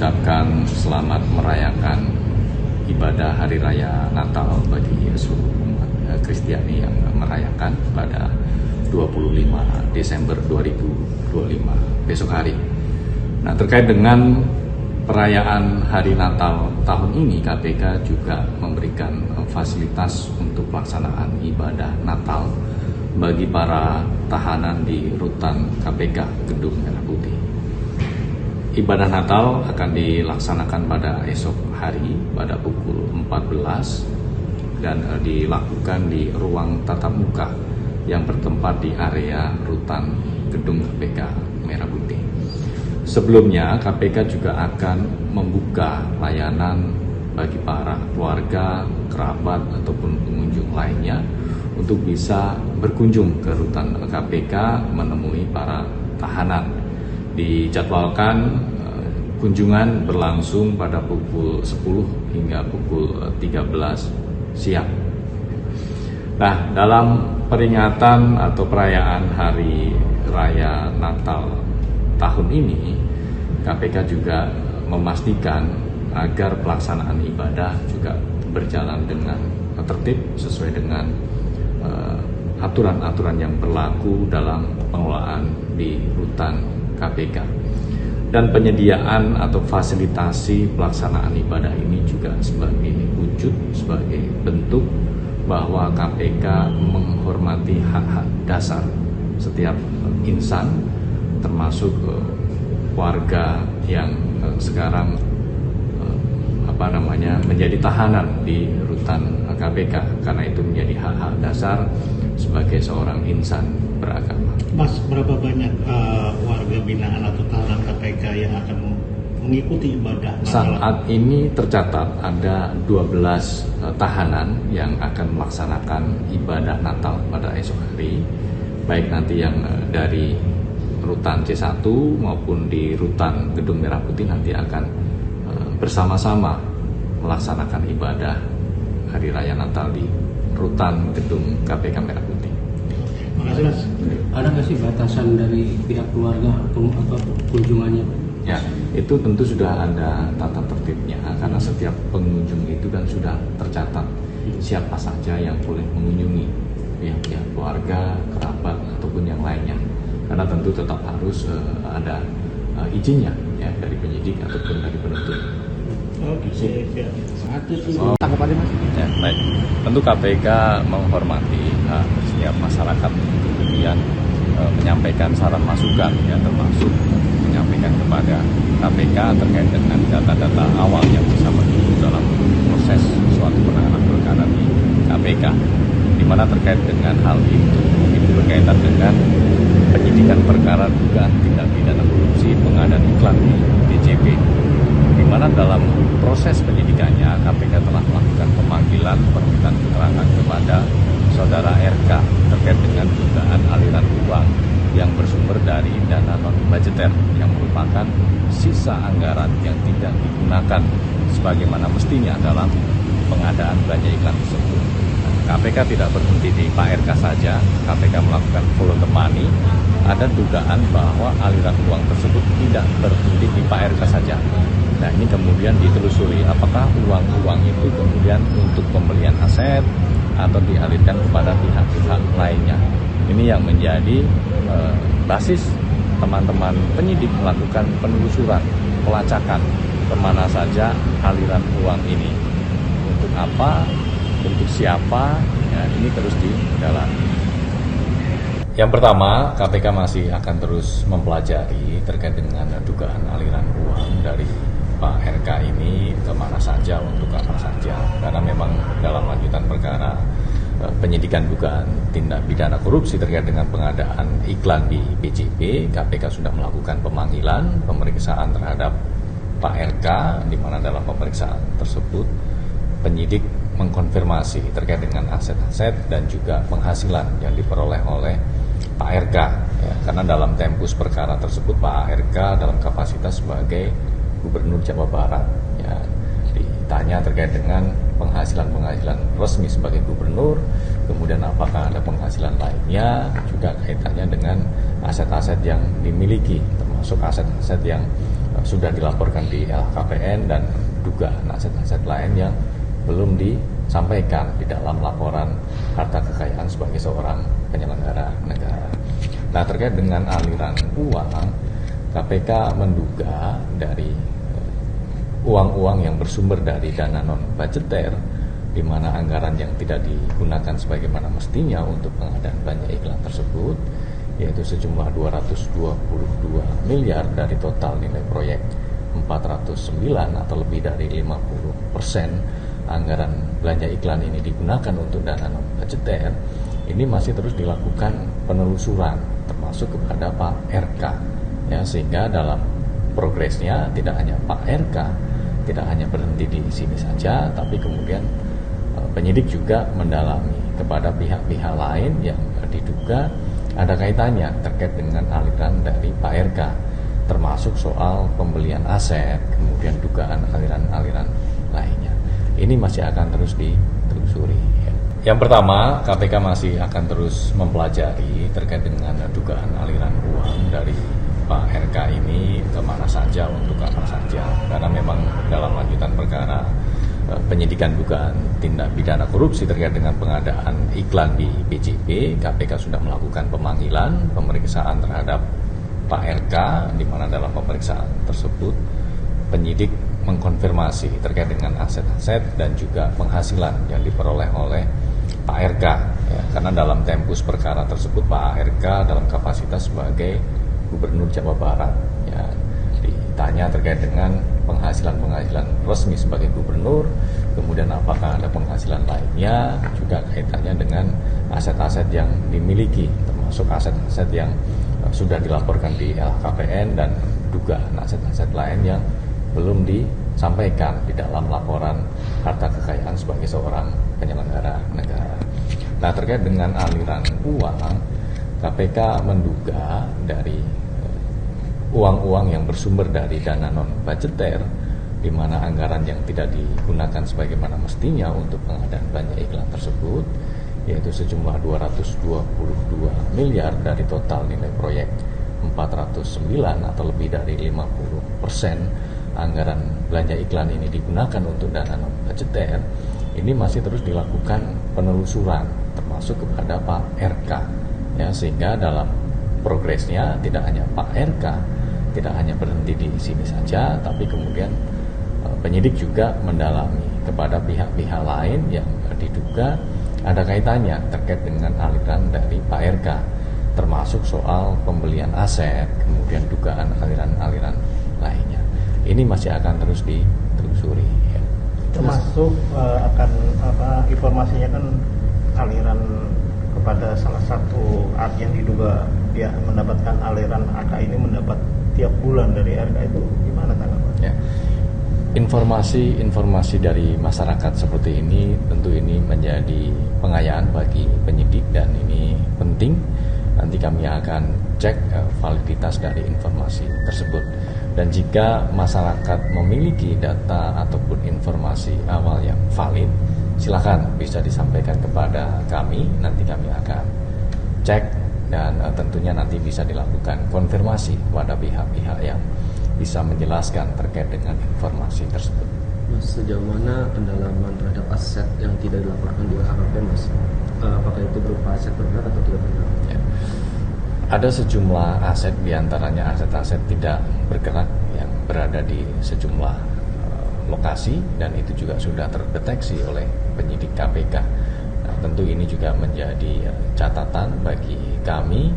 mengucapkan selamat merayakan ibadah Hari Raya Natal bagi seluruh umat Kristiani yang merayakan pada 25 Desember 2025 besok hari. Nah, terkait dengan perayaan Hari Natal tahun ini, KPK juga memberikan fasilitas untuk pelaksanaan ibadah Natal bagi para tahanan di rutan KPK Gedung Merah Putih. Ibadah Natal akan dilaksanakan pada esok hari pada pukul 14 dan dilakukan di ruang tatap muka yang bertempat di area rutan Gedung KPK Merah Putih. Sebelumnya, KPK juga akan membuka layanan bagi para keluarga, kerabat, ataupun pengunjung lainnya untuk bisa berkunjung ke rutan KPK menemui para tahanan. Dijadwalkan kunjungan berlangsung pada pukul 10 hingga pukul 13 siang. Nah, dalam peringatan atau perayaan Hari Raya Natal tahun ini, KPK juga memastikan agar pelaksanaan ibadah juga berjalan dengan tertib sesuai dengan aturan-aturan yang berlaku dalam pengelolaan di rutan KPK. Dan penyediaan atau fasilitasi pelaksanaan ibadah ini juga sebagai wujud, sebagai bentuk bahwa KPK menghormati hak-hak dasar setiap insan, termasuk warga yang sekarang menjadi tahanan di rutan KPK, karena itu menjadi hak-hak dasar sebagai seorang insan beragama. Mas, berapa banyak warga binaan atau tahanan KPK yang akan mengikuti ibadah Natal? Saat ini tercatat ada 12 tahanan yang akan melaksanakan ibadah Natal pada esok hari, baik nanti yang dari rutan C1 maupun di rutan Gedung Merah Putih nanti akan bersama-sama melaksanakan ibadah Hari Raya Natal di rutan Gedung KPK Merah Putih. Makasih, Mas. Ada nggak sih batasan dari pihak keluarga atau kunjungannya? Ya, itu tentu sudah ada tata tertibnya, karena setiap pengunjung itu kan sudah tercatat siapa saja yang boleh mengunjungi, pihak keluarga, kerabat, ataupun yang lainnya. Karena tentu tetap harus ada izinnya ya dari penyidik ataupun dari penuntut. Tanggapannya, Mas? Ya, baik. Tentu KPK menghormati setiap masyarakat untuk kemudian menyampaikan saran masukan, ya, termasuk menyampaikan kepada KPK terkait dengan data-data awal yang bisa mendukung dalam proses suatu penanganan perkara di KPK, di mana terkait dengan hal itu berkaitan dengan penyidikan perkara dugaan tindak pidana korupsi pengadaan iklan di DJP, di mana dalam proses penyidikannya KPK telah melakukan pemanggilan permintaan keterangan kepada saudara RK terkait dengan dugaan aliran uang yang bersumber dari dana non-budgeter yang merupakan sisa anggaran yang tidak digunakan sebagaimana mestinya dalam pengadaan belanja iklan tersebut. KPK tidak berhenti di Pak RK saja, KPK melakukan follow the money. Ada dugaan bahwa aliran uang tersebut tidak berhenti di Pak RK saja. Nah, ini kemudian ditelusuri apakah uang-uang itu kemudian untuk pembelian aset atau dialirkan kepada pihak-pihak lainnya. Ini yang menjadi basis teman-teman penyidik melakukan penelusuran, pelacakan kemana saja aliran uang ini, untuk apa, untuk siapa, ya, ini terus didalami. Yang pertama, KPK masih akan terus mempelajari terkait dengan dugaan aliran uang dari Pak RK ini kemana saja, untuk apa saja, karena memang dalam lanjutan perkara penyidikan dugaan tindak pidana korupsi terkait dengan pengadaan iklan di BJP, KPK sudah melakukan pemeriksaan terhadap Pak RK, di mana dalam pemeriksaan tersebut penyidik mengkonfirmasi terkait dengan aset-aset dan juga penghasilan yang diperoleh oleh Pak RK, ya, karena dalam tempus perkara tersebut Pak RK dalam kapasitas sebagai Gubernur Jawa Barat, ya, ditanya terkait dengan penghasilan resmi sebagai gubernur, kemudian apakah ada penghasilan lainnya, juga kaitannya dengan aset-aset yang dimiliki, termasuk aset-aset yang sudah dilaporkan di LHKPN dan dugaan aset-aset lain yang belum disampaikan di dalam laporan harta kekayaan sebagai seorang penyelenggara negara. Nah, terkait dengan aliran uang, KPK menduga dari uang-uang yang bersumber dari dana non-budgeter, di mana anggaran yang tidak digunakan sebagaimana mestinya untuk pengadaan belanja iklan tersebut, yaitu sejumlah 222 miliar dari total nilai proyek 409 atau lebih dari 50% anggaran belanja iklan ini digunakan untuk dana non-budgeter. Ini masih terus dilakukan penelusuran termasuk kepada Pak RK, ya, sehingga dalam progresnya tidak hanya Pak RK tidak hanya berhenti di sini saja, tapi kemudian penyidik juga mendalami kepada pihak-pihak lain yang diduga ada kaitannya terkait dengan aliran dari Pak RK, termasuk soal pembelian aset, kemudian dugaan aliran-aliran lainnya. Ini masih akan terus ditelusuri. Yang pertama, KPK masih akan terus mempelajari terkait dengan dugaan aliran uang dari Pak RK ini kemana saja, untuk apa saja. Karena memang dalam lanjutan perkara penyidikan dugaan tindak pidana korupsi terkait dengan pengadaan iklan di PJP, KPK sudah melakukan pemanggilan, pemeriksaan terhadap Pak RK, di mana dalam pemeriksaan tersebut penyidik mengkonfirmasi terkait dengan aset-aset dan juga penghasilan yang diperoleh oleh Pak RK, ya, karena dalam tempus perkara tersebut Pak RK dalam kapasitas sebagai Gubernur Jawa Barat, ya, ditanya terkait dengan penghasilan resmi sebagai gubernur, kemudian apakah ada penghasilan lainnya, juga kaitannya dengan aset-aset yang dimiliki, termasuk aset-aset yang sudah dilaporkan di LHKPN dan dugaan aset-aset lain yang belum disampaikan di dalam laporan harta kekayaan sebagai seorang penyelenggara negara. Nah, terkait dengan aliran uang, KPK menduga dari uang-uang yang bersumber dari dana non-budgeter, di mana anggaran yang tidak digunakan sebagaimana mestinya untuk pengadaan belanja iklan tersebut, yaitu sejumlah 222 miliar dari total nilai proyek 409 atau lebih dari 50% anggaran belanja iklan ini digunakan untuk dana non-budgeter. Ini masih terus dilakukan penelusuran termasuk kepada Pak RK, ya, sehingga dalam progresnya tidak hanya Pak RK tidak hanya berhenti di sini saja, tapi kemudian penyidik juga mendalami kepada pihak-pihak lain yang diduga ada kaitannya terkait dengan aliran dari Pak RK, termasuk soal pembelian aset, kemudian dugaan aliran-aliran lainnya. Ini masih akan terus ditelusuri. Ya. Termasuk akan informasinya kan aliran kepada salah satu yang diduga dia mendapatkan aliran AK ini mendapat tiap bulan dari RK, itu gimana tanggapannya? Ya. Informasi dari masyarakat seperti ini tentu ini menjadi pengayaan bagi penyidik dan ini penting. Nanti kami akan cek validitas dari informasi tersebut. Dan jika masyarakat memiliki data ataupun informasi awal yang valid, silakan bisa disampaikan kepada kami. Nanti kami akan cek dan tentunya nanti bisa dilakukan konfirmasi kepada pihak-pihak yang bisa menjelaskan terkait dengan informasi tersebut. Mas, sejauh mana pendalaman terhadap aset yang tidak dilaporkan di LHKPN, Mas? Apakah itu berupa aset bergerak atau tidak bergerak? Ya. Ada sejumlah aset, diantaranya aset-aset tidak bergerak yang berada di sejumlah lokasi dan itu juga sudah terdeteksi oleh penyidik KPK. Nah, tentu ini juga menjadi catatan bagi kami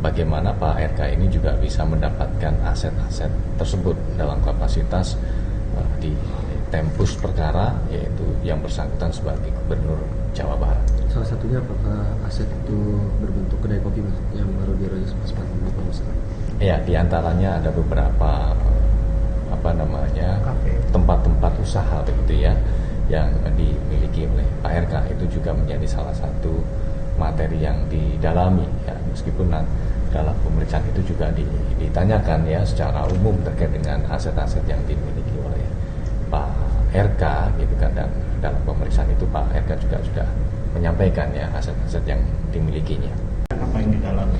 bagaimana Pak RK ini juga bisa mendapatkan aset-aset tersebut dalam kapasitas di tempus perkara, yaitu yang bersangkutan sebagai Gubernur Jawa Barat. Salah satunya apakah aset itu berbentuk kedai kopi, Mas, yang baru dirilis Mas Pak? Ya, diantaranya ada beberapa tempat-tempat usaha begitu ya yang dimiliki oleh Pak RK. Itu juga menjadi salah satu materi yang didalami ya, meskipun dalam pemeriksaan itu juga ditanyakan ya secara umum terkait dengan aset-aset yang dimiliki oleh Pak RK gitu kan, dan dalam pemeriksaan itu Pak RK juga sudah menyampaikan ya aset-aset yang dimilikinya. Apa yang didalami?